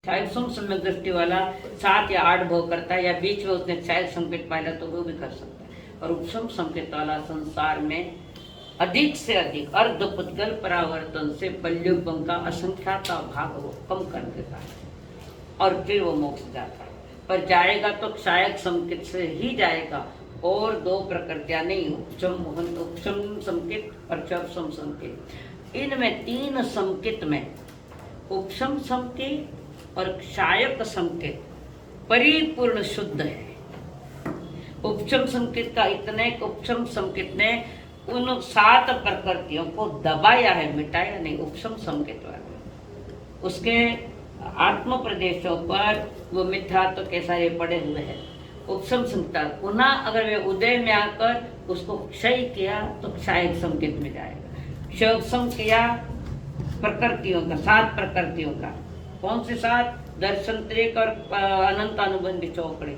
क्षायक सम्यक दृष्टि वाला 7 या 8 भोग करता है, या बीच में उसने क्षायक संकेत पाया तो वो भी कर सकता है। और उपशम संकेत वाला संसार में अधिक से अधिक अर्ध पुद्गल परावर्तन से पल्युपम का असंख्यात भाग वो कम कर देता है और फिर वो मोक्ष जाता है। पर जाएगा तो क्षायक संकेत से ही जाएगा, और 2 प्रकृतियां नहीं, उपशम संकेत और क्षयपशम संकेत। इनमें 3 संकेत में उपशम संकेत और क्षायक संकेत परिपूर्ण शुद्ध है। उपशम संकेत का इतने उपशम संकेत ने उन 7 प्रकृतियों को दबाया है, मिटाया नहीं। उपशम संकेत वाले उसके आत्म प्रदेशों पर वो मिथ्यात्व के सारे पड़े हुए हैं। उपशम संकेत पुनः अगर वे उदय में आकर उसको क्षय किया तो क्षायक संकेत में जाएगा। क्षयपशम किया प्रकृतियों का, 7 प्रकृतियों का, कौन से 7? दर्शन त्रिक और अनंत अनुबंधी चौकड़ी।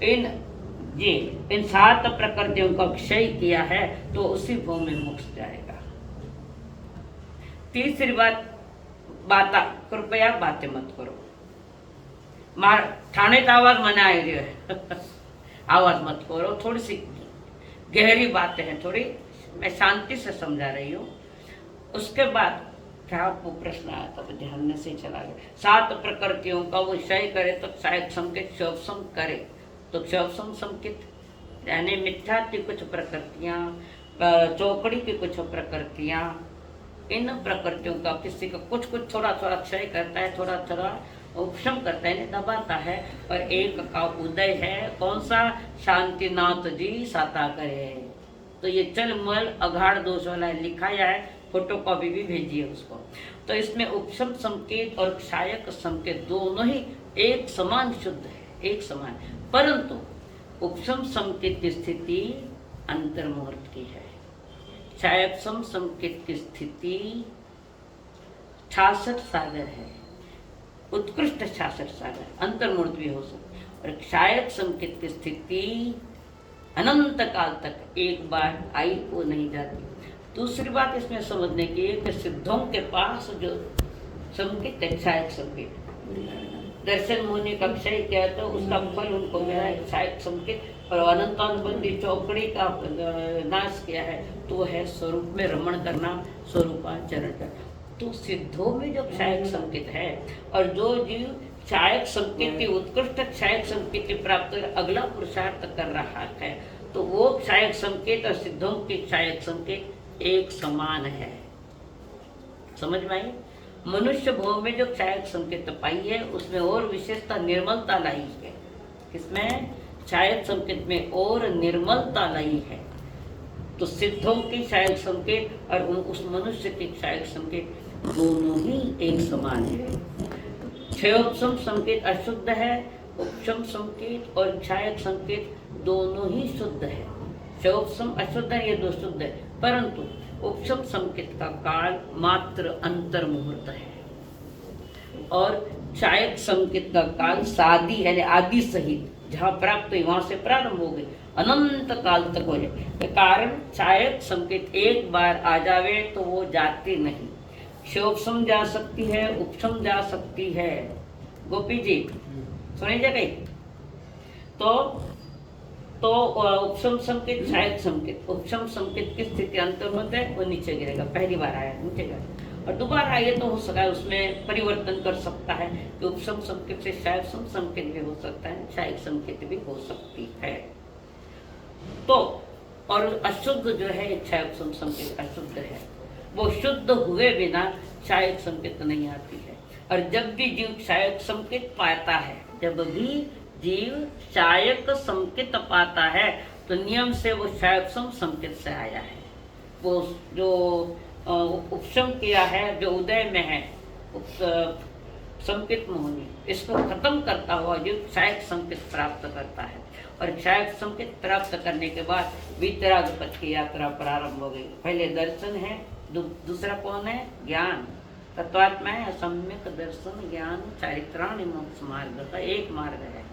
इन 7 प्रकृतियों का क्षय किया है तो उसी भूमि में मोक्ष जाएगा। तीसरी बात कृपया बातें मत करो। ठाणे तो आवाज मना आ रही है आवाज मत करो। थोड़ी सी गहरी बातें हैं, थोड़ी मैं शांति से समझा रही हूँ। उसके बाद क्या आपको प्रश्न आया था, ध्यान में से चला गया। 7 प्रकृतियों का वो क्षय करे तो क्षायक संकेत, क्षयपशम करे तो क्षयपशम संकेत, यानी मिथ्या की कुछ प्रकृतियां, चौकड़ी की कुछ प्रकृतियां, इन प्रकृतियों का किसी का कुछ थोड़ा थोड़ा क्षय करता है, थोड़ा थोड़ा उपशम करता है, दबाता है। और एक का उदय है, कौन सा? शांतिनाथ जी साता करे। तो ये चल मल अघाड़ दोष वाला लिखाया है, फोटो कॉपी भी भेजिए उसको। तो इसमें उपशम संकेत और क्षायक संकेत दोनों ही एक समान शुद्ध है, एक समान। परंतु उपशम संकेत की स्थिति अंतर्मुहूर्त की है, क्षायपशम संकेत की स्थिति 66 सागर है, उत्कृष्ट 66 सागर, अंतर्मुहूर्त भी हो सकता है। और क्षायक संकेत की स्थिति अनंत काल तक एक बार आई वो नहीं जाती। दूसरी बात इसमें समझने की है कि सिद्धों के पास जो संकेत है क्षायक संकेत, दर्शन मुनि का क्षय किया तो उसका फल उनको मिला है क्षायक संकेत, और अनंतानुबंधी चौकड़ी का नाश किया है तो है स्वरूप में रमण करना, स्वरूपाचरण करना। तो सिद्धों में जो क्षायक संकेत है, और जो जीव क्षायक संकेत की उत्कृष्ट क्षायक संकेत प्राप्त कर अगला पुरुषार्थ कर रहा है, तो वो क्षायक संकेत और सिद्धों के क्षायक संकेत एक समान है। समझ में आई? मनुष्य भोग में जो क्षायक संकेत पाई है उसमें और विशेषता निर्मलता लाई है। किसमें? क्षायक संकेत में और निर्मलता लाई है। तो सिद्धों की क्षायक संकेत और उस मनुष्य की क्षायक संकेत दोनों ही एक समान है। क्षयोपशम संकेत अशुद्ध है, उपशम संकेत और क्षायक संकेत दोनों ही शुद्ध है। क्षयोपशम अशुद्ध है, ये दो शुद्ध है, परंतु उपशम संकेत का काल मात्र अंतर मुहूर्त है और क्षायक संकेत का काल सादी है, आदि सहित जहाँ प्राप्त हुई वहां से प्रारंभ हो गई अनंत काल तक हो जाए। के कारण क्षायक संकेत एक बार आ जावे तो वो जाती नहीं। क्षयोपशम जा सकती है, उपशम जा सकती है। गोपी जी सुनिए कहीं तो उपशम संकेत क्षायक संकेत, उपशम संकेत की स्थिति अंतर्मुहूर्त है, वो नीचे गिरेगा। पहली बार आया नीचे गिरेगा, और दोबारा आइए तो हो सकता है उसमें परिवर्तन कर सकता है कि उपशम संकेत से क्षायक संकेत भी हो सकता है, क्षायक संकेत भी हो सकती है। तो और अशुद्ध जो है क्षायक संकेत अशुद्ध है, वो शुद्ध हुए बिना क्षायक संकेत नहीं आती है। और जब भी जीव क्षायक संकेत पाता है, जब भी जीव क्षायक संकेत पाता है तो नियम से वो क्षायक संकेत से आया है। वो जो उपशम किया है, जो उदय में है संकेत मोहनी, इसको खत्म करता हुआ जीव क्षायक संकेत प्राप्त करता है। और क्षायक संकेत प्राप्त करने के बाद वितराग पथ की यात्रा प्रारंभ हो गई। पहले दर्शन है, दूसरा कौन है? ज्ञान। तत्वात्मा है, सम्यक दर्शन ज्ञान चारित्राणि मोक्ष मार्ग का एक मार्ग है,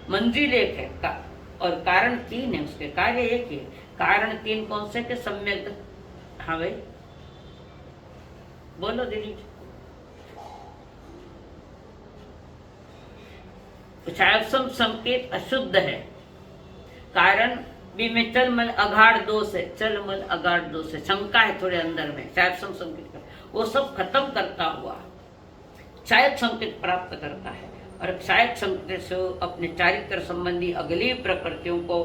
मंजिल एक है और कारण 3 है, उसके कार्य एक ही। कारण 3 कौन से? के सम्यक। हाँ भाई बोलो दीदी। क्षायत्सम संकेत अशुद्ध है, कारण भी में चल मन अगाढ़ दोष है, चल मन अगाढ़ दोष है, शंका है थोड़े अंदर में, क्षायत्सम संकेत का वो सब खत्म करता हुआ क्षायत संकेत प्राप्त करता है। और क्षायत संकेत से अपने चारित्र संबंधी अगली प्रकृतियों को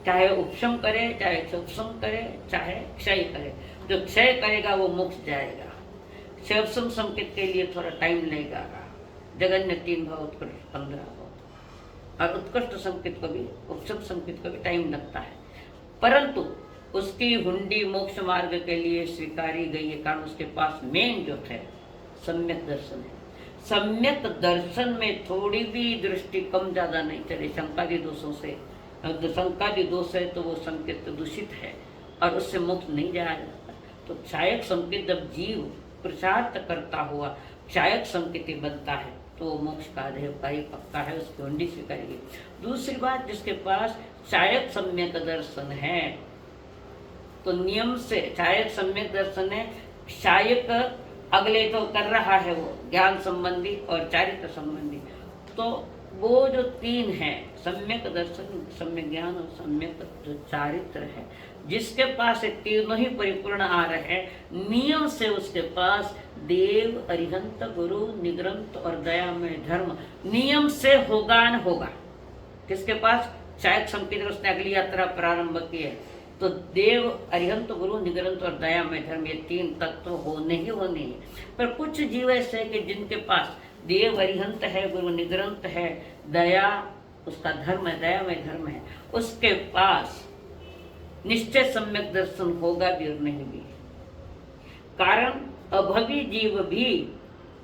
चाहे उपशम करे, चाहे उपशम करे, चाहे क्षय करे। जो क्षय करेगा वो मोक्ष जाएगा। क्षयसम संकेत के लिए थोड़ा टाइम लगेगा। जगन्य 3 भाव, उत्कृष्ट 15 भाव, और उत्कृष्ट संकेत को भी, उपशम संकेत को भी टाइम लगता है, परंतु उसकी हुंडी मोक्ष मार्ग के लिए स्वीकारी गई है, कारण उसके पास मेन जो है सम्यक दर्शन है। सम्यक दर्शन में थोड़ी भी दृष्टि कम ज्यादा नहीं चले शंकादि दोषों से। शंकादि दोष है तो वो संकेत दूषित है और उससे मुक्त नहीं जाया जाता। तो क्षायक संकेत जब जीव पुरुषार्थ करता हुआ क्षायक संकेत बनता है तो मोक्ष का अधिकारी पक्का है, उसकी हुंडी स्वीकारिए। दूसरी बात, जिसके पास क्षायक सम्यक दर्शन है तो नियम से क्षायक सम्यक दर्शन है, क्षायक अगले तो कर रहा है वो ज्ञान संबंधी और चारित्र संबंधी, तो वो जो 3 है सम्यक दर्शन, सम्यक ज्ञान और सम्यक जो चारित्र है, जिसके पास ये तीनों ही परिपूर्ण आ रहे हैं, नियम से उसके पास देव, अरिहंत, गुरु, निग्रंथ और दयामय धर्म नियम से होगा न होगा। किसके पास? शायद संकेत उसने अगली यात्रा प्रारंभ की है तो देव, अरिहंत, गुरु, निग्रंथ और दयामय धर्म, ये 3 तत्व होने ही होने हैं। पर कुछ जीव ऐसे हैं कि जिनके पास देव, अरिहंत है, गुरु, निग्रंथ है, दया उसका धर्म है, दयामय धर्म है, उसके पास निश्चय सम्यक दर्शन होगा भी और नहीं भी। कारण अभवी जीव भी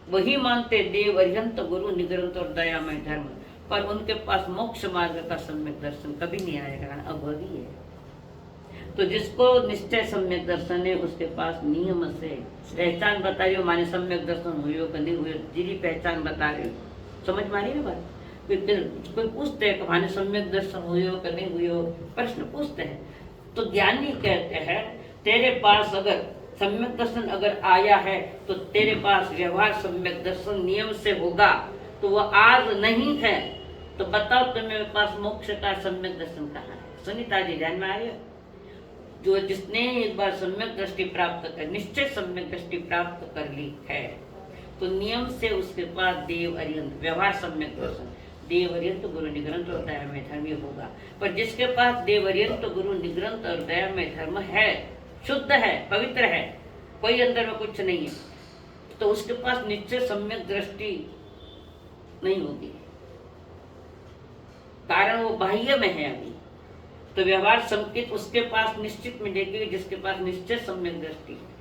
वही मानते देव, अरिहंत, गुरु, निग्रंथ और दयामय धर्म, पर उनके पास मोक्ष मार्ग का सम्यक दर्शन कभी नहीं आएगा, कारण अभवी है। तो जिसको निश्चय सम्यक दर्शन है उसके पास नियम से पहचान बता रही हो, माने सम्यक दर्शन हुई हो कभी हुई, जीरी पहचान बता रही हो, समझ में आ रही है बात? कोई पूछते हैं माने सम्यक दर्शन हुई हो कि नहीं हुई हो, प्रश्न पूछते हैं तो ज्ञानी कहते हैं तेरे पास अगर सम्यक दर्शन अगर आया है तो तेरे पास व्यवहार सम्यक दर्शन नियम से होगा, तो वह आज नहीं है तो बताओ तुम्हें पास मोक्ष का सम्यक दर्शन कहाँ है? सुनीता जी ध्यान में आए? जो जिसने एक बार सम्यक दृष्टि प्राप्त कर, निश्चय सम्यक दृष्टि प्राप्त कर ली है तो नियम से उसके पास देव, अरिहंत, व्यवहार सम्यक दर्शन, देव, अरिहंत, गुरु, निग्रंथ और दयामय धर्म होगा। पर जिसके पास देव, अरिहंत, गुरु, निग्रंथ और दयामय धर्म है, शुद्ध है, पवित्र है, कोई अंदर में कुछ नहीं है, तो उसके पास निश्चय सम्यक दृष्टि नहीं होगी, कारण वो बाह्य में है अभी। तो व्यवहार संकेत उसके पास निश्चित मिलेगी जिसके पास निश्चय सम्यक दृष्टि है।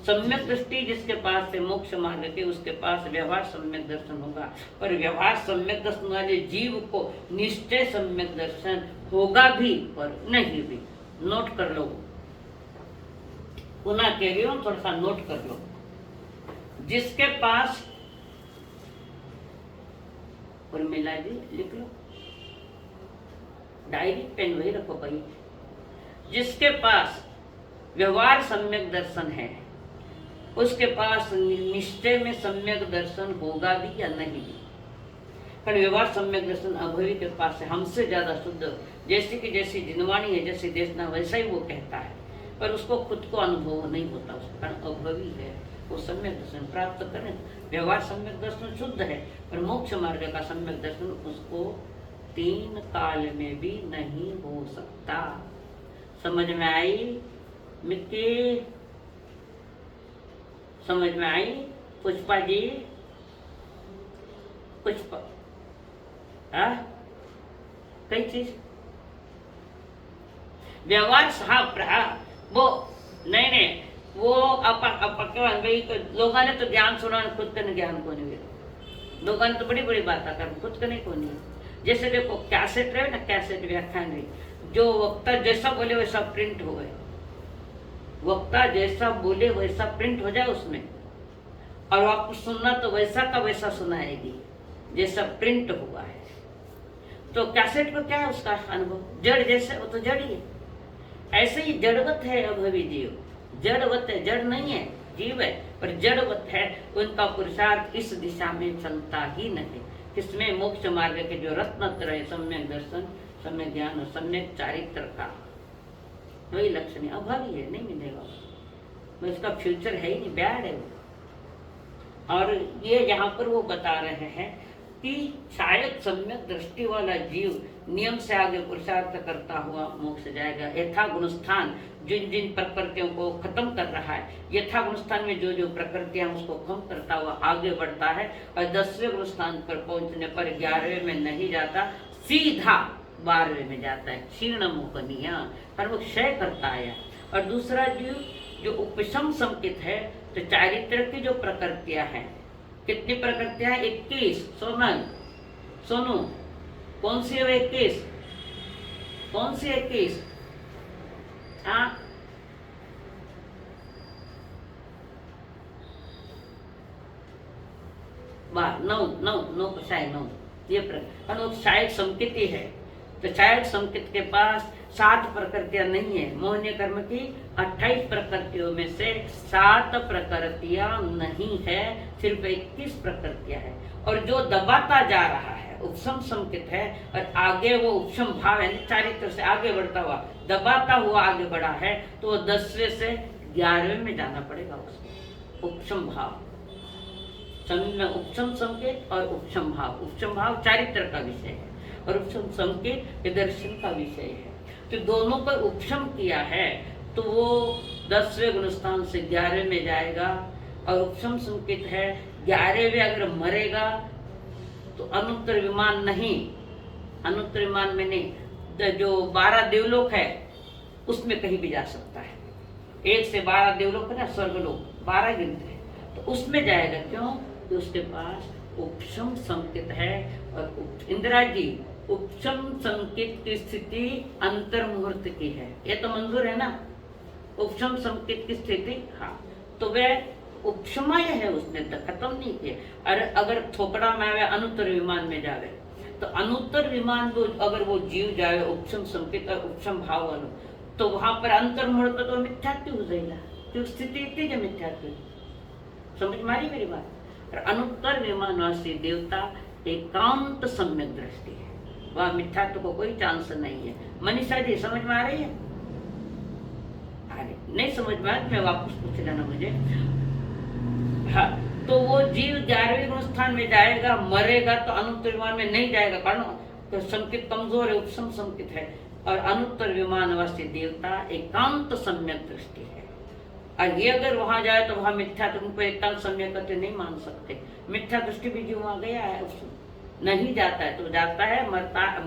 सम्यक दृष्टि जिसके पास है मोक्ष मार्ग के, उसके पास व्यवहार सम्यक दर्शन होगा। पर व्यवहार सम्यक दर्शन वाले जीव को निश्चय सम्यक दर्शन होगा भी पर नहीं भी। नोट कर लो, पुनः कह रही हूं, थोड़ा सा नोट कर लो। जिसके पास, उर्मिला जी लिख लो, डायरी पेन वही रखो भाई। जिसके पास व्यवहार सम्यक दर्शन है उसके पास निश्चय में सम्यक दर्शन होगा भी या नहीं भी। पर व्यवहार सम्यक दर्शन अभवी के पास है, हमसे ज्यादा शुद्ध, जैसे कि जैसी जिनवाणी है, जैसी देशना, वैसा ही वो कहता है, पर उसको खुद को अनुभव नहीं होता, उसका कारण अभवी है। वो सम्यक दर्शन प्राप्त करें, व्यवहार सम्यक दर्शन शुद्ध है, पर मोक्ष मार्ग का सम्यक दर्शन उसको 3 काल में भी नहीं हो सकता। समझ में आई मिट्टी? समझ में आई पुष्पा जी? पुष्पा कई चीज व्यवहार वो नहीं वो लोगों ने तो ज्ञान सुना, खुद का ज्ञान को नहीं, लोगों ने तो बड़ी बड़ी बात कर, खुद का नहीं को नहीं। जैसे देखो कैसेट रहे ना, कैसेट व्याख्यान रही, जो वक्ता जैसा बोले वैसा प्रिंट हो गए, वक्ता जैसा बोले वैसा प्रिंट हो जाए उसमें, और आपको सुनना तो वैसा का वैसा सुनाएगी जैसा प्रिंट हुआ है। तो कैसेट को क्या है उसका अनुभव, जड़ जैसे, वो तो जड़ ही है। ऐसे ही जड़वत है अभवी जीव, जड़वत है, जड़ नहीं है, जीव है पर जड़वत है। उनका पुरुषार्थ इस दिशा में चलता ही नहीं, किसमें? मोक्ष मार्ग के जो रत्नत्रय, सम्यक दर्शन, सम्यक ज्ञान और सम्यक चारित्र का वही लक्षण है। अभावी है, नहीं मिलेगा, उसका फ्यूचर है ही नहीं, बैड है वो। और ये यहाँ पर वो बता रहे हैं कि शायद सम्यक दृष्टि वाला जीव नियम से आगे पुरुषार्थ करता हुआ मोक्ष जाएगा। यथा गुणस्थान, जिन जिन प्रकृतियों को खत्म कर रहा है, यथा गुणस्थान में जो जो प्रकृतियां उसको कम करता हुआ आगे बढ़ता है, और 10वें गुणस्थान पर पहुंचने पर 11वें में नहीं जाता, सीधा 12वें में जाता है। क्षीण मोहनिया, पर वो क्षय करता है। और दूसरा जीव जो उपशम संकित है, तो चारित्र की जो प्रकृतियां हैं, कितनी प्रकृतियां हैं? 21। सोनू कौन सी है? 21 कौन सी? 21 हाँ, नौ शायद 9 ये शायद संकित है। तो शायद संकित के पास 7 प्रकृतियां नहीं है। मोहनीय कर्म की 28 प्रकृतियों में से 7 प्रकृतियां नहीं है, सिर्फ 21 प्रकृतियां है। और जो दबाता जा रहा है उपशम संकित है, और आगे वो उपशम भाव है, चारित्र से आगे बढ़ता हुआ दबाता हुआ आगे बढ़ा है, तो वो 10वें से 11वें में जाना पड़ेगा उसको। उपशम भाव, उपशम संकेत और उपशम भाव। उपशम भाव चारित्र का विषय है और उपशम संकेत दर्शन का विषय है। तो दोनों पर उपशम किया है तो वो 10वें गुणस्थान से 11वें में जाएगा। और उपशम संकेत है 11वें अगर मरेगा तो अनुत्तर विमान नहीं, अनुत्तर विमान में नहीं, जो 12 देवलोक है उसमें कहीं भी जा सकता है। 1 से 12 देवलोक है ना, स्वर्गलोक 12 गिनते हैं, तो उसमें जाएगा। क्यों? तो उसके पास उपशम संकेत है। और इंदिरा जी, उपशम संकेत की स्थिति अंतर मुहूर्त की है, ये तो मंजूर है ना? उपशम संकेत की स्थिति, हाँ, तो वह उपशमय है, उसने तो खत्म नहीं किया। अरे अगर थोपड़ा में आवे अनुत्तर विमान में जावे, तो अनुत्तर विमान वो अगर वो जीव जावे उपशम संकेत और उपशम भाव वालों, तो वहां पर अंतर मुहूर्त तो मिथ्यात्व हो जाएगा, तो स्थिति इतनी जो मिथ्यात्व। समझ मारी मेरी बात? और अनुत्तर विमानवासी देवता एकांत सम्यक दृष्टि है, वह मिथ्यात्व को कोई चांस नहीं है। मनीषा जी समझ में आ रही है? अरे नहीं समझ में आए मैं वापस पूछ लेना मुझे। हाँ, तो वो जीव 11वें गुणस्थान में जाएगा, मरेगा तो अनुत्तर विमान में नहीं जाएगा, कारण तो संकेत कमजोर है, उपशम संकेत है। और अनुत्तर विमानवासी देवता एकांत सम्यक दृष्टि है। और ये अगर वहां जाए तो वहां मिथ्या, तो उनको एकांत सम्यक नहीं मान सकते। मिथ्या दृष्टि भी जो वहां गया है उपशम नहीं जाता है, तो जाता है,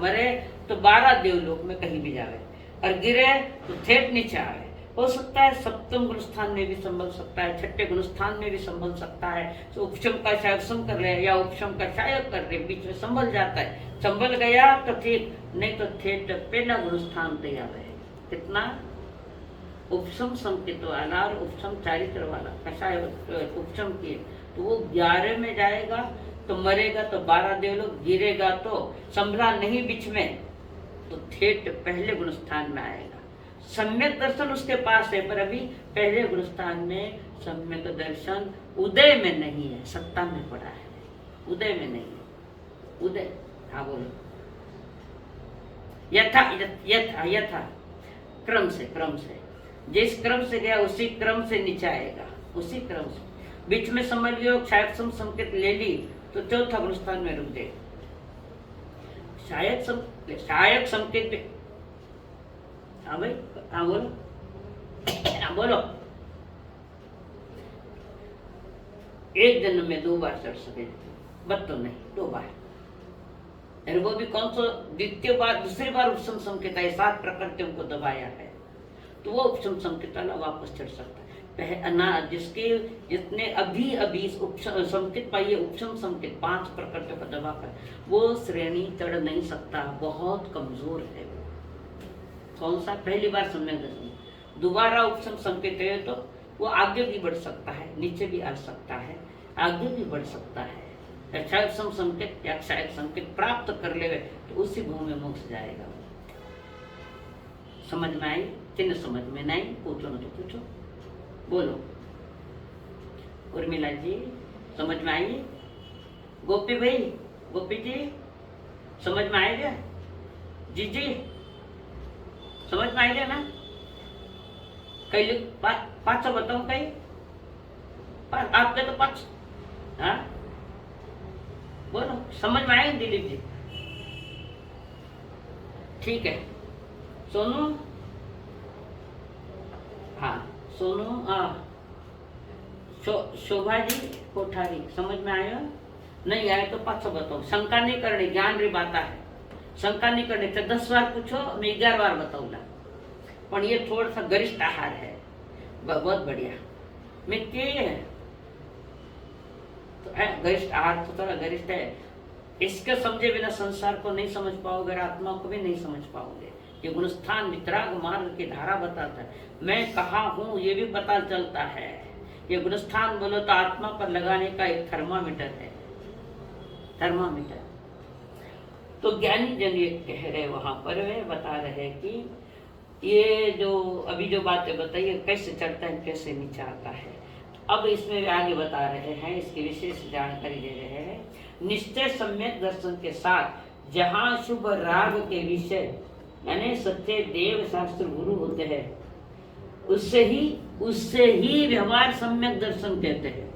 मरे तो 12 देवलोक में कहीं भी जावे, और गिरे तो ठेठ नीचे आवे। हो सकता है 7वें गुणस्थान में भी संभल सकता है, 6ठे गुणस्थान में भी संभल सकता है। तो उपशम का शायद सम कर रहे या उपशम का शायद कर रहे, बीच में संभल जाता है। संभल गया तो ठीक, नहीं तो ठेठ पहला गुणस्थान तैयार है। कितना? उपशम संकेत वाला और उपशम चारित्र वाला कषाय उपशम किए, तो वो 11 में जाएगा, तो मरेगा तो 12 देवलोक, गिरेगा तो संभला नहीं बीच में, तो ठेठ पहले गुणस्थान में आएगा। सम्यक दर्शन उसके पास है, पर अभी पहले गुणस्थान में सम्यक दर्शन उदय में नहीं है, सत्ता में पड़ा है, उदय में नहीं है। उदय, हाँ बोलो। यथा यथा यथा क्रम से जिस क्रम से गया उसी क्रम से नीचे आएगा, उसी क्रम से। बीच में समझ लियो शायद संकेत ले ली तो चौथा गुणस्थान में रुक जाए। शायद संकेत, हाँ भाई, हाँ बोलो, हाँ बोलो। एक जन्म में 2 बार चढ़ सके, बत्तो नहीं, 2 बार, और वो भी कौन सा? द्वितीय बार, दूसरी बार उपशम संकेत है, 7 प्रकृतियों को दबाया है, तो वो उपशम संकेत वाला वापस चढ़ सकता है। जिसने अभी उपशम संकेत पाई है, उपशम संकेत 5 प्रकृतियों को दबाकर, वो श्रेणी चढ़ नहीं सकता, बहुत कमजोर है वो। कौन सा? पहली बार सम्यक दर्शन, दोबारा उपशम संकेत है तो वो आगे भी बढ़ सकता है, नीचे भी आ सकता है, आगे भी बढ़ सकता है। शायद संकेत या शायद संकेत प्राप्त कर ले तो उसी भूमि में मोक्ष जाएगा। समझ में आई? चिन्ह समझ में नहीं, पूछो ना तो पूछो, बोलो। उर्मिला जी समझ में आई? गोपी भाई गोपी जी समझ में आएगा? जी जी समझ में आएगा ना? कई पाँच सौ बताऊं कई आपके तो पाँच। हाँ बोलो समझ में आएगा दिलीप जी? ठीक है सोनू। हाँ सोनू। शोभा जी कोठारी समझ में आया? नहीं आए तो 500 बताओ। शंका नहीं करनी, ज्ञान री बात है। शंका नहीं करनी तो 10 बार पूछो, मैं 11 बार बताऊंगा। पर ये थोड़ा सा गरिष्ठ आहार है। बहुत बढ़िया। मैं के है तो गरिष्ठ आहार तो थोड़ा गरिष्ठ है। इसके समझे बिना संसार को नहीं समझ पाओगे, आत्मा को भी नहीं समझ पाओगे। ये गुणस्थान वितराग मार्ग की धारा बताता है। मैं कहाँ हूँ ये भी पता चलता है। ये गुणस्थान बोलो तो आत्मा पर लगाने का एक थर्मामीटर है, थर्मामीटर। तो ज्ञानी जन ये कह रहे वहां पर वे बता रहे कि ये जो अभी जो बातें बताइए कैसे चढ़ता है कैसे नीचे आता है। अब इसमें आगे बता रहे हैं, इसकी विशेष जानकारी दे रहे हैं। निश्चय सम्यक दर्शन के साथ जहाँ शुभ राग के विषय यानी सत्य देव शास्त्र गुरु होते हैं, उससे ही व्यवहार सम्यक दर्शन कहते हैं।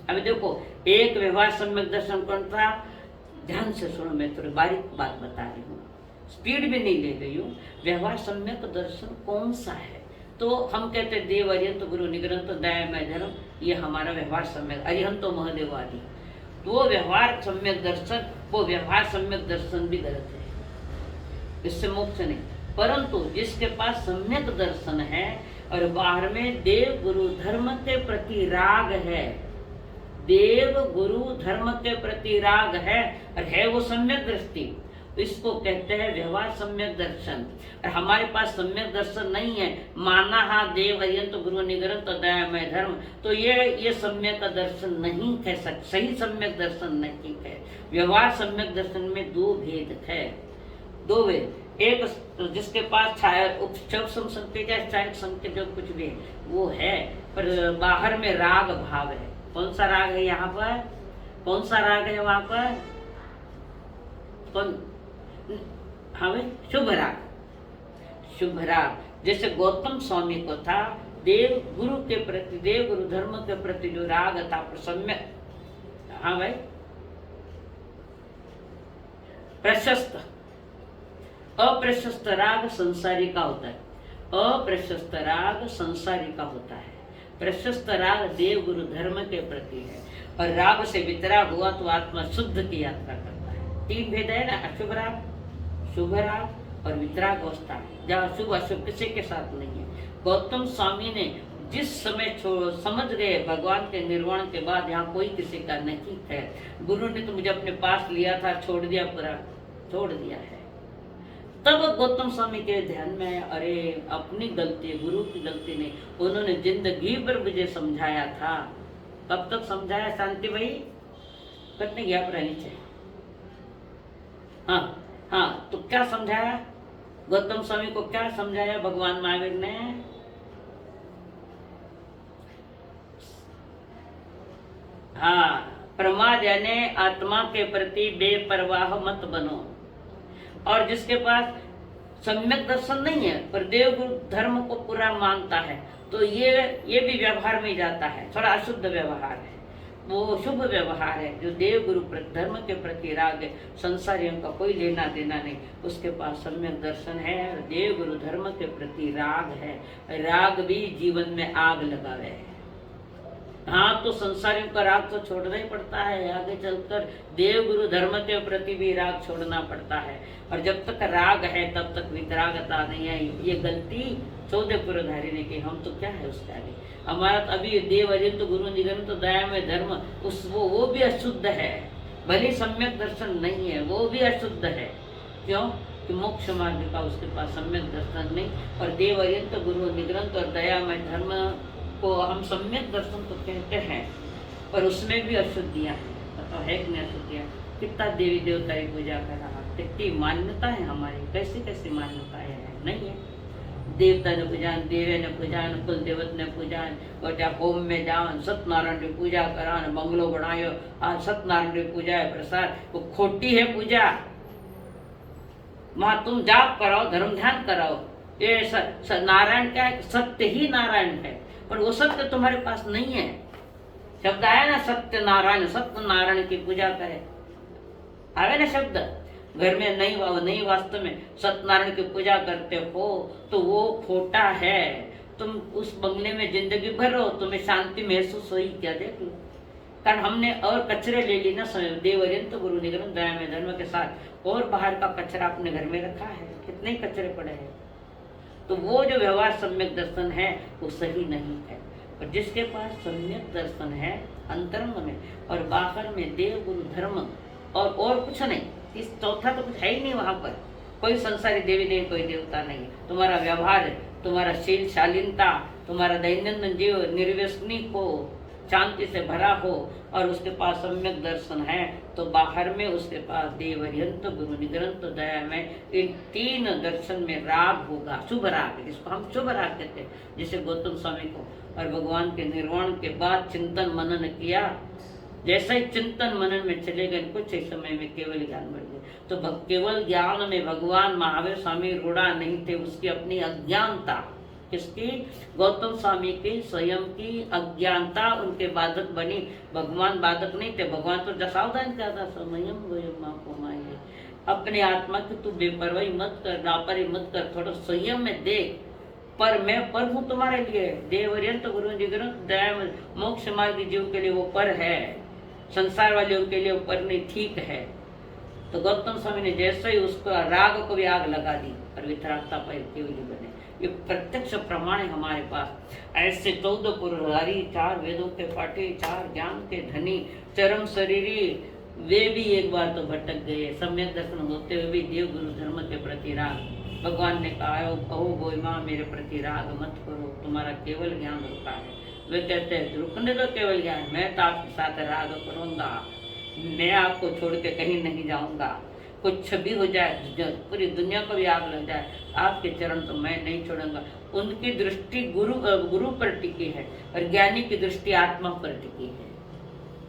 अभी देखो एक व्यवहार सम्यक दर्शन कौन था? ध्यान से सुनो, मैं थोड़ी बारीक बात बता रही हूँ, स्पीड भी नहीं ले रही हूँ। व्यवहार सम्यक दर्शन कौन सा है? तो हम कहते हैं देव अरिहंत गुरु निगरंत दयामय धर्म, ये हमारा व्यवहार सम्यक अरिहंतो महदेव आदि। तो वो व्यवहार सम्यक दर्शन, वो व्यवहार सम्यक दर्शन भी गलत है, इससे मोक्ष नहीं। परंतु जिसके पास सम्यक दर्शन है और बाहर में देव गुरु धर्म के प्रति राग है, देव गुरु धर्म के प्रति राग है और है वो सम्यक दृष्टि, इसको कहते हैं व्यवहार सम्यक दर्शन। और हमारे पास सम्यक दर्शन नहीं है, माना हा देव अरिहंत गुरु निगरंत दयामय धर्म, तो ये सम्यक दर्शन नहीं कह सकते, सही सम्यक दर्शन नहीं है। व्यवहार सम्यक दर्शन में दो भेद है, दो भेद। एक जिसके पास छाया उपशब्द संकेत या छाया संकेत जो कुछ भी है वो है, पर बाहर में राग भाव है। कौन सा राग है यहाँ पर? कौन सा राग है वहां पर? कौन? हाँ भाई शुभ राग, शुभ राग। जैसे गौतम स्वामी को था देव गुरु के प्रति, देव गुरु धर्म के प्रति जो राग था प्रसम्य। हाँ भाई प्रशस्त। अप्रशस्त राग संसारी का होता है, अप्रशस्त राग संसारी का होता है। प्रशस्त राग देव गुरु धर्म के प्रति है और राग से वितराग हुआ तो आत्मा शुद्ध की यात्रा करता है। तीन भेद है ना, अशुभ राग, शुभ राग और वितराग अवस्था, जहाँ शुभ अशुभ किसी के साथ नहीं है। गौतम स्वामी ने जिस समय समझ गए भगवान के निर्वाण के बाद यहाँ कोई किसी का नहीं है, गुरु ने तो मुझे अपने पास लिया था, छोड़ दिया, पूरा छोड़ दिया है। तब गौतम स्वामी के ध्यान में आया, अरे अपनी गलती, गुरु की गलती नहीं, उन्होंने जिंदगी भर मुझे समझाया था। कब तक समझाया शांति भाई? कटने गया पूरा नीचे। हाँ तो क्या समझाया गौतम स्वामी को? क्या समझाया भगवान महावीर ने? हाँ, प्रमाद यानी आत्मा के प्रति बेपरवाह मत बनो। और जिसके पास सम्यक दर्शन नहीं है पर देव गुरु धर्म को पूरा मानता है, तो ये भी व्यवहार में जाता है, थोड़ा अशुद्ध व्यवहार है। वो शुभ व्यवहार है जो देव गुरु धर्म के प्रति राग है, संसारियों का कोई लेना देना नहीं, उसके पास सम्यक दर्शन है, देव गुरु धर्म के प्रति राग है। राग भी जीवन में आग लगावे है। हाँ तो संसारियों का राग तो छोड़ना ही पड़ता है, आगे चलकर देव गुरु धर्म के प्रति भी राग छोड़ना पड़ता है। और जब तक राग है तब तक वितरागता नहीं है। ये गलती 14 पुरधारी ने की, हम तो क्या है उसके आगे। हमारा तो अभी देव अरिहंत गुरु निगरंत दयामय धर्म, उस वो भी अशुद्ध है, भले सम्यक दर्शन नहीं है, वो भी अशुद्ध है। क्यों? कि मोक्ष मार्ग का उसके पास सम्यक दर्शन नहीं। और देव अरिहंत गुरु निगरंत और दयामय धर्म को हम सम्यक दर्शन तो कहते हैं, पर उसमें भी अशुद्धियाँ हैं। बताओ है कि नहीं अशुद्धियाँ? कितना देवी देवता की पूजा कर रहा, कितनी मान्यता है हमारी, कैसी कैसी मान्यताएं हैं, नहीं है। देवता ने पूजान, देवे ने पूजान, कुल देवत ने पूजान, और जा होम में जाओ सत्यनारायण की पूजा करान, बंगलो बनायो आज सत्यनारायण की पूजा है प्रसाद, वो खोटी है पूजा। वहां तुम जाप कराओ, धर्म ध्यान कराओ, ये नारायण क्या है? सत्य ही नारायण है, पर वो सत्य तुम्हारे पास नहीं है। शब्द आया ना सत्य नारायण की पूजा करे, आवे ना शब्द। घर में नहीं वास्तव में सत्यनारायण की पूजा करते हो तो वो खोटा है। तुम उस बंगले में जिंदगी भर रहो, तुम्हें शांति महसूस हुई क्या? देख लो, कारण हमने और कचरे ले ली ना देवरियंत गुरु निगम दया में धर्म के साथ, और बाहर का कचरा अपने घर में रखा है, कितने कचरे पड़े हैं। तो वो जो व्यवहार सम्यक दर्शन है वो सही नहीं है। और जिसके पास सम्यक दर्शन है अंतरंग में और बाहर में देव गुरु धर्म और कुछ नहीं, इस चौथा तो कुछ है ही नहीं। वहां पर कोई संसारी देवी नहीं, कोई देवता नहीं। तुम्हारा व्यवहार, तुम्हारा शील शालीनता, तुम्हारा दैनंदिन जीव निर्व्यसनिक हो, शांति से भरा हो, और उसके पास सम्यक दर्शन है, तो बाहर में उसके पास देवरियंत गुरु निगरंत दया में इन तीन दर्शन में राग होगा, शुभ राग, इसको हम शुभ राग कहते हैं। जैसे गौतम स्वामी को और भगवान के निर्वाण के बाद चिंतन मनन किया, जैसा ही चिंतन मनन में चले गए, कुछ ही समय में केवल ज्ञान बढ़ गए। तो केवल ज्ञान में भगवान महावीर स्वामी रूढ़ा नहीं थे, उसकी अपनी अज्ञानता, किसकी? गौतम स्वामी की स्वयं की अज्ञानता उनके बाधक बनी। भगवान बाधक नहीं थे, भगवान तो सावधान क्या था, समयम वयम माँ को माये, अपने आत्मा की तू बेपरवाही मत कर, लापरवाही मत कर, थोड़ा संयम में देख, पर मैं पर हूँ तुम्हारे लिए। देवरियंत गुरु निगरंत दया मोक्ष मार्ग जीव के लिए वो पर है, संसार वालों के लिए ऊपर नहीं, ठीक है। तो गौतम स्वामी ने जैसे ही उसको राग को भी आग लगा दी और वितरागता पर केवली बने। ये प्रत्यक्ष प्रमाण है हमारे पास। ऐसे 14 पुरहरी, 4 वेदों के पाठी, 4 ज्ञान के धनी, चरम शरीरी, वे भी एक बार तो भटक गए। सम्यक दर्शन होते हुए भी देव गुरु धर्म के प्रति राग। भगवान ने कहा, कहो गोई माँ मेरे प्रति राग मत करो, तुम्हारा केवल ज्ञान रुका है। वे कहते हैं रुकने दो केवल ज्ञान, मैं तो आपके साथ राग करूंगा, मैं आपको छोड़ के कहीं नहीं जाऊंगा। कुछ भी हो जाए, पूरी दुनिया को भी आग लग जाए, आपके चरण तो मैं नहीं छोड़ूंगा। उनकी दृष्टि गुरु पर टिकी है और ज्ञानी की दृष्टि आत्मा पर टिकी है।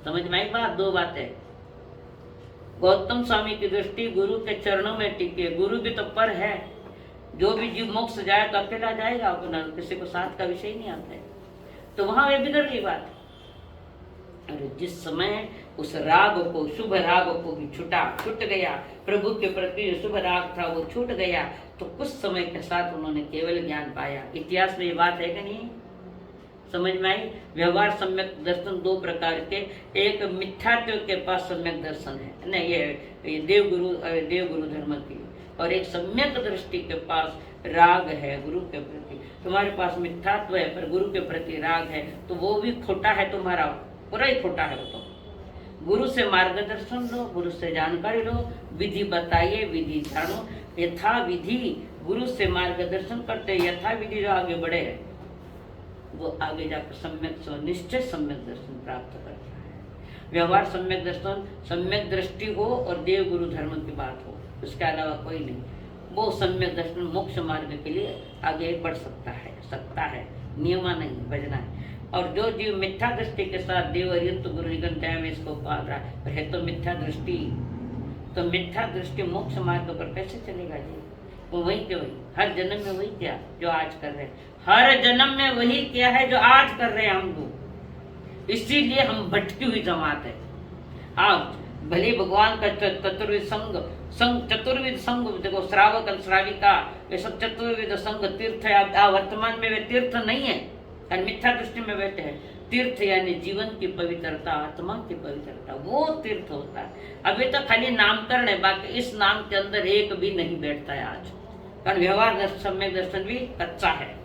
समझ में आई बात? दो बातें। गौतम स्वामी की दृष्टि गुरु के चरणों में टिकी है। गुरु भी तो पर है, जो भी जीव मोक्ष जाए तो अकेला जाएगा, अपना किसी को साथ का विषय नहीं आता है। तो वहां वे बिगड़ गई बात। और जिस समय उस राग को, शुभ राग को भी छूट गया, प्रभु के प्रति शुभ राग था वो छूट गया, तो कुछ समय के साथ उन्होंने केवल ज्ञान पाया। इतिहास में ये बात है कि नहीं? समझ में आई? व्यवहार सम्यक दर्शन दो प्रकार के, एक मिथ्यात्व के पास सम्यक दर्शन है ना, ये देव गुरु धर्म की, और एक सम्यक दृष्टि के पास राग है गुरु के प्रति। तुम्हारे पास मिथ्यात्व है पर गुरु के प्रति राग है, तो वो भी खोटा है, तुम्हारा पूरा ही खोटा है। वो तो गुरु से मार्गदर्शन लो, गुरु से जानकारी लो, विधि बताइए, विधि जानो, यथा विधि गुरु से मार्गदर्शन करते, यथा विधि जो आगे बढ़े वो आगे जाकर सम्यक निश्चय सम्यक दर्शन प्राप्त करता है। व्यवहार सम्यक दर्शन, सम्यक दृष्टि हो और देव गुरु धर्म की बात हो, उसके अलावा कोई नहीं। वो सम्यक दर्शन मोक्ष मार्ग के लिए आगे बढ़ सकता है, नियमा नहीं, बजना है। और जो जीव मिथ्या दृष्टि के साथ देव अरियंत गुरु निगम दया में इसको पाल रहा है तो मिथ्या दृष्टि, तो मिथ्या दृष्टि मोक्ष मार्ग पर कैसे चलेगा जी? वो वही के वही, हर जन्म में वही किया जो आज कर रहे हैं, हर जन्म में वही किया है जो आज कर रहे हैं हम लोग। इसीलिए हम भटकी हुई जमात है। आप भले भगवान का चतुर्विध संघ देखो, श्रावक श्राविका, ये सब चतुर्विध संघ तीर्थ है। वर्तमान में वे तीर्थ नहीं है, और मिथ्या दृष्टि में बैठे हैं। तीर्थ यानी जीवन की पवित्रता, आत्मा की पवित्रता, वो तीर्थ होता है। अभी तो खाली नामकरण है, बाकी इस नाम के अंदर एक भी नहीं बैठता है आज, कारण व्यवहार सम्यक दर्शन भी कच्चा है।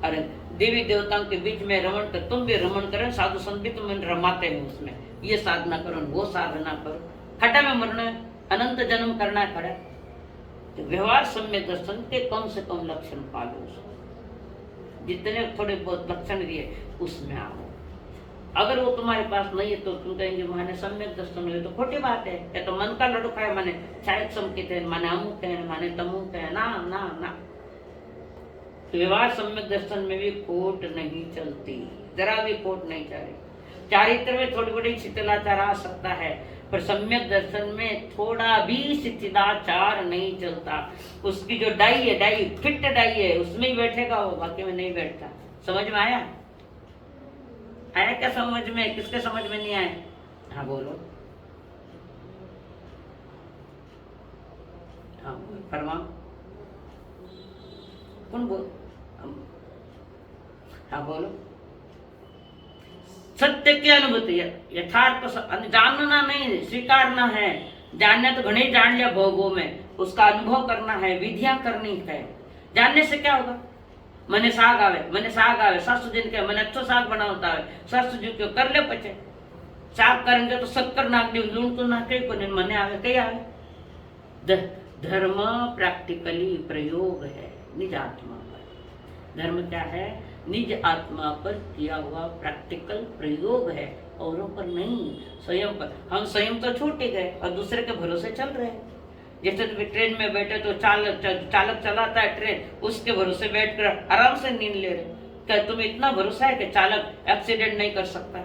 अरे देवी देवताओं के बीच में रमण कर, तुम भी रमण करें, साधु संत भी तुम रमाते हैं उसमें, ये साधना करो, वो साधना करो, खड्डा में मरना है, अनंत जन्म करना है खड़ा। तो व्यवहार सम्यक दर्शन के कम से कम लक्षण पालो, जितने थोड़े बहुत लक्षण दिए उसमें आओ। अगर वो तुम्हारे पास नहीं है तो तुम कहेंगे माने सम्यक दर्शन हुए, तो खोटी बात है। या तो मन का लड़का है, माने शायद संकेत है, माने अमुक है, माने तमुक है, ना ना ना। व्यवहार सम्यक दर्शन में भी खोट नहीं चलती, जरा भी खोट नहीं चले। चारित्र में थोड़ी बड़ी शिथिलाचार आ सकता है, पर सम्यक दर्शन में थोड़ा भी शिथिलाचार नहीं चलता। उसकी जो डाई है, डाई फिट डाई है, उसमें ही बैठेगा वो, बाकी में नहीं बैठता। समझ में आया? आया क्या समझ में? किसके समझ में नहीं आया? हाँ बोलो, हाँ फरमाओ, कौन बोल? हाँ बोलो। सत्य की अनुभूति, यथार्थ जानना नहीं, स्वीकारना है। जानने तो घने जान लिया भोगों में, उसका अनुभव करना है, विधियां करनी है। जानने से क्या होगा? मने साग आवे सासू जी के मैंने अच्छो साग बनावता है, सासू जी क्यों कर ले पचे साग करेंगे तो शक्कर नाख दी, लूण तो नाखे को नहीं, मने आवे कई आवे। धर्म प्रैक्टिकली प्रयोग है निज आत्मा पर। धर्म क्या है? निज आत्मा पर किया हुआ प्रैक्टिकल प्रयोग है, औरों पर नहीं, स्वयं पर। हम स्वयं तो छूट ही गए और दूसरे के भरोसे चल रहे हैं। जैसे तुम ट्रेन में बैठे तो चालक चलाता है ट्रेन, उसके भरोसे बैठकर आराम से नींद ले रहे। क्या तुम्हें इतना भरोसा है कि चालक एक्सीडेंट नहीं कर सकता?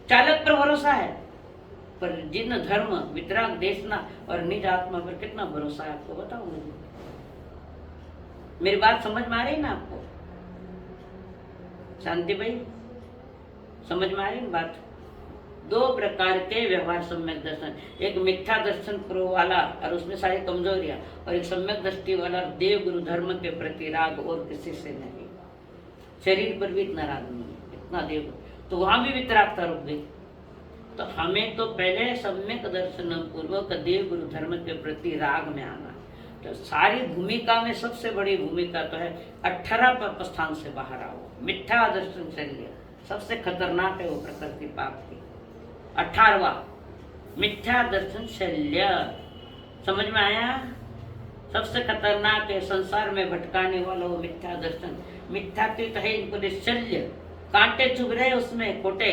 चालक पर भरोसा है, पर जिन धर्म वितराग देशना और निज आत्मा पर कितना भरोसा है आपको बताओ मुझे। मेरी बात समझ में आ रही ना आपको? शांति भाई, समझ में आ रही बात? दो प्रकार के व्यवहार सम्यक दर्शन, एक मिथ्या दर्शन प्रो वाला और उसमें सारी कमजोरियां, और एक सम्यक दृष्टि वाला देव गुरु धर्म के प्रति राग और किसी से नहीं। शरीर पर भी इतना राग नहीं है, इतना देव, तो वहां भी वितरागता रुक गई। तो हमें तो पहले सम्यक दर्शन पूर्वक देव गुरु धर्म के प्रति राग में आना। तो सारी भूमिका में सबसे बड़ी भूमिका तो है 18 स्थान से बाहर आओ। मिथ्या दर्शन शल्य सबसे खतरनाक है, वो प्रकृति पाप की। 18वां मिथ्या दर्शन शल्य, समझ में आया? सबसे खतरनाक है, संसार में भटकाने वाला वो मिथ्या दर्शन। मिथ्यातीत है इनको शल्य, कांटे चुभ रहे उसमें खोटे।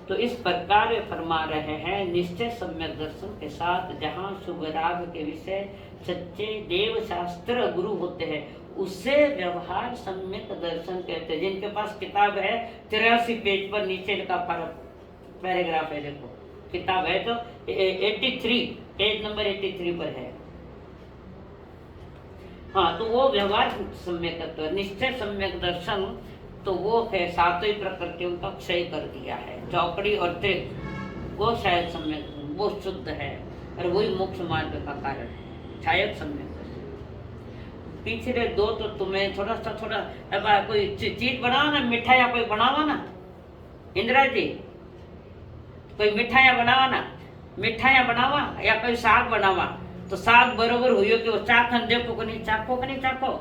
तो इस प्रकार वे फरमा रहे हैं, निश्चय सम्यक दर्शन के साथ जहाँ शुभ राग के विषय सच्चे देव शास्त्र गुरु होते हैं, उसे व्यवहार सम्यक दर्शन कहते हैं। जिनके पास किताब है 83 पेज पर नीचे का पैराग्राफ है, देखो किताब है तो 83 पेज नंबर 83 पर है। हाँ, तो वो व्यवहार सम्यक, निश्चय सम्यक दर्शन तो वो है सातों प्रकृतियों का क्षय कर दिया है। चौकड़ी और त्रिक वो शायद सम्यक, वो शुद्ध है और वही मोक्ष मार्ग का कारण है, शायद सम्यक। पिछले दो तो तुम्हें थोड़ा कोई चीज बनाओ ना, मिठाइया कोई बनावा ना इंदिरा जी, कोई मिठाइया बनावा ना, मिठाइया बनावा या कोई साग बनावा, तो साग बरोबर हुई कि वो चाखन देखो कि नहीं चाखो।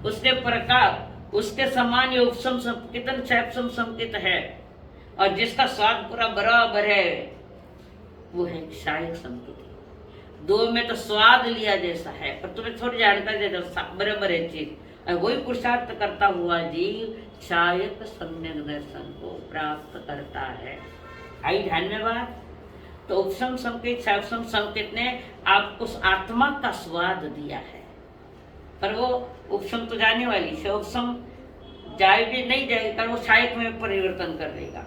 उसके प्रकार उसके समान ये उपसम संकेतन सैपसम संकेत है, और जिसका स्वाद पूरा बराबर है वो है क्षायक संकेत। दो में तो स्वाद लिया जैसा है, पर तुम्हें थोड़ी जानकारी दे दो, बराबर है चीज, और वही पुरुषार्थ करता हुआ जीव क्षायक सम्यक दर्शन को प्राप्त करता है। आई ध्यान में बात? तो उपसम संकेत सैपसम संकेत ने आपको उस आत्मा का स्वाद दिया है, पर वो उपसम तो जाने वाली से, उपसम जाए भी नहीं जाएगी, कारण वो क्षायक में परिवर्तन कर देगा।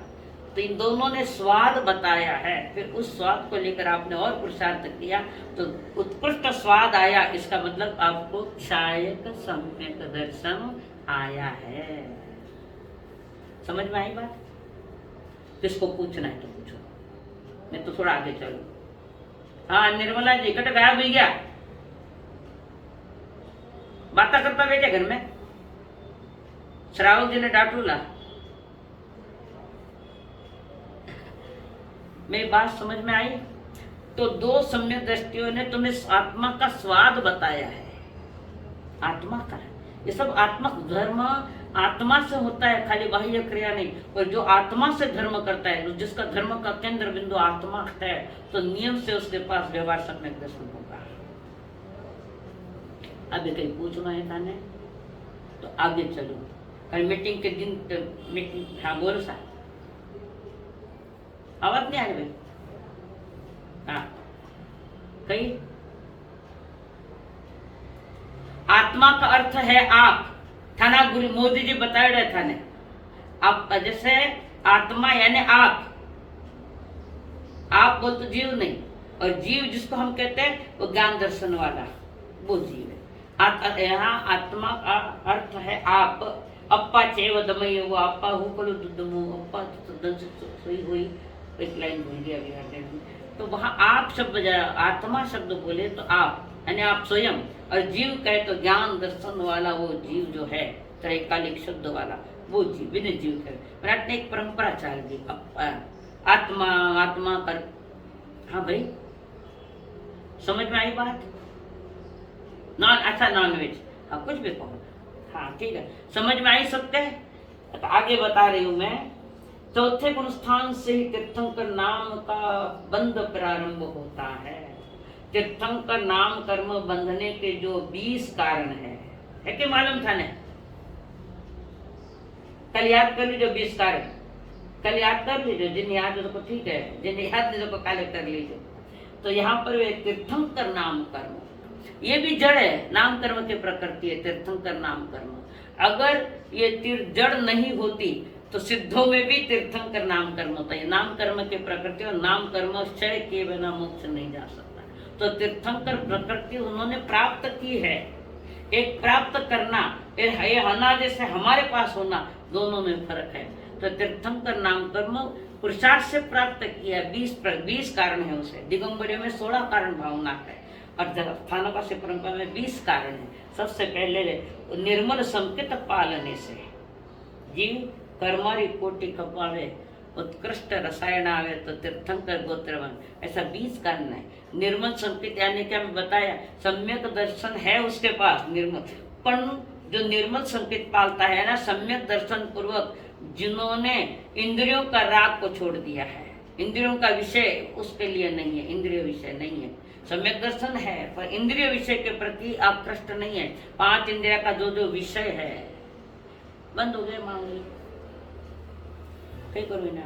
तो इन दोनों ने स्वाद बताया है, फिर उस स्वाद को लेकर आपने और पुरुषार्थ किया तो उत्कृष्ट स्वाद आया। इसका मतलब आपको क्षायक सम्यक दर्शन आया है। समझ में आई बात? किसको पूछना है तो पूछो, मैं तो थोड़ा आगे चलूं। हाँ निर्मला जी कट गायब हो गया, बात करता बैठे घर में, श्रावक जी ने डांटूला। मेरी बात समझ में आई? तो दो सम्यक दृष्टियों ने तुम्हें आत्मा का स्वाद बताया है, आत्मा का है। ये सब आत्मक धर्म आत्मा से होता है, खाली बाह्य क्रिया नहीं। और जो आत्मा से धर्म करता है, जिसका धर्म का केंद्र बिंदु आत्मा है, तो नियम से उसके पास व्यवहार सम्यक दर्शन होगा। अभी कहीं पूछना है ताने तो आगे चलो। कल मीटिंग के दिन मीटिंग, हाँ बोलो सा, आवाज नहीं आ रही भाई? हाँ कही आत्मा का अर्थ है आप था ना, गुरु मोदी जी बता रहे था ने, आप जैसे आत्मा यानी आप बोल तो जीव नहीं, और जीव जिसको हम कहते हैं वो ज्ञान दर्शन वाला, वो जीव है। यहाँ आत्मा का अर्थ है आप। अप्पा चेव दमय, वो अप्पा हु कलो दुदमो, अप्पा सोई हुई, एक लाइन भूल गया अभी में। तो वहाँ आप शब्द, आत्मा शब्द बोले तो आप यानी आप स्वयं, और जीव कहे तो ज्ञान दर्शन वाला वो जीव जो है, त्रैकालिक शब्द वाला वो जीव, बिना जीव कहे। विराट ने एक परंपरा चाल दी, आत्मा आत्मा कर। हाँ भाई, समझ में आई बात? अच्छा नॉन वेज, हाँ कुछ भी कहो, हाँ ठीक है, समझ में आई सबके? तो आगे बता रही हूं मैं। चौथे गुण स्थान से ही तीर्थंकर नाम का बंध प्रारंभ होता है। तीर्थंकर नाम कर्म बंधने के जो 20 कारण है कि मालूम था ने? कल याद कर लीजिए 20 कारण, कल याद कर लीजिए, जिन याद हो तो ठीक है, जिन याद नहीं तो काले कर लीजिए। तो यहाँ पर वे तीर्थंकर नाम कर्म, ये भी जड़ है, नाम कर्म की प्रकृति है तीर्थंकर नाम कर्म। अगर ये तीर्थ जड़ नहीं होती तो सिद्धों में भी तीर्थंकर नाम कर्म होता है। नाम कर्म की प्रकृति, और नाम कर्म क्षय के बिना मोक्ष नहीं जा सकता। तो तीर्थंकर प्रकृति उन्होंने प्राप्त की है। एक प्राप्त करना, ये होना जैसे हमारे पास होना, दोनों में फर्क है। तो तीर्थंकर नाम कर्म पुरुषार्थ से प्राप्त किया। 20 कारण है उसे। दिगंबरी में 16 कारण भावना है, और स्थानों का से परंपरा में 20 कारण है। सबसे पहले निर्मल संकेत पालने से जीव कर्मारी कोटि कपावे, उत्कृष्ट रसायन आवे तो तीर्थंकर गोत्रवन, ऐसा 20 कारण है। निर्मल संकेत यानी क्या मैं बताया, सम्यक दर्शन है उसके पास निर्मल, पर जो निर्मल संकेत पालता है ना, सम्यक दर्शन पूर्वक जिन्होंने इंद्रियों का राग को छोड़ दिया है, इंद्रियों का विषय उसके लिए नहीं है, इंद्रिय विषय नहीं है। सम्यक दर्शन है पर इंद्रिय विषय के प्रति आकृष्ट नहीं है। 5 इंद्रिया का जो विषय है बंद हो गए, मान ली कई करो इन्हें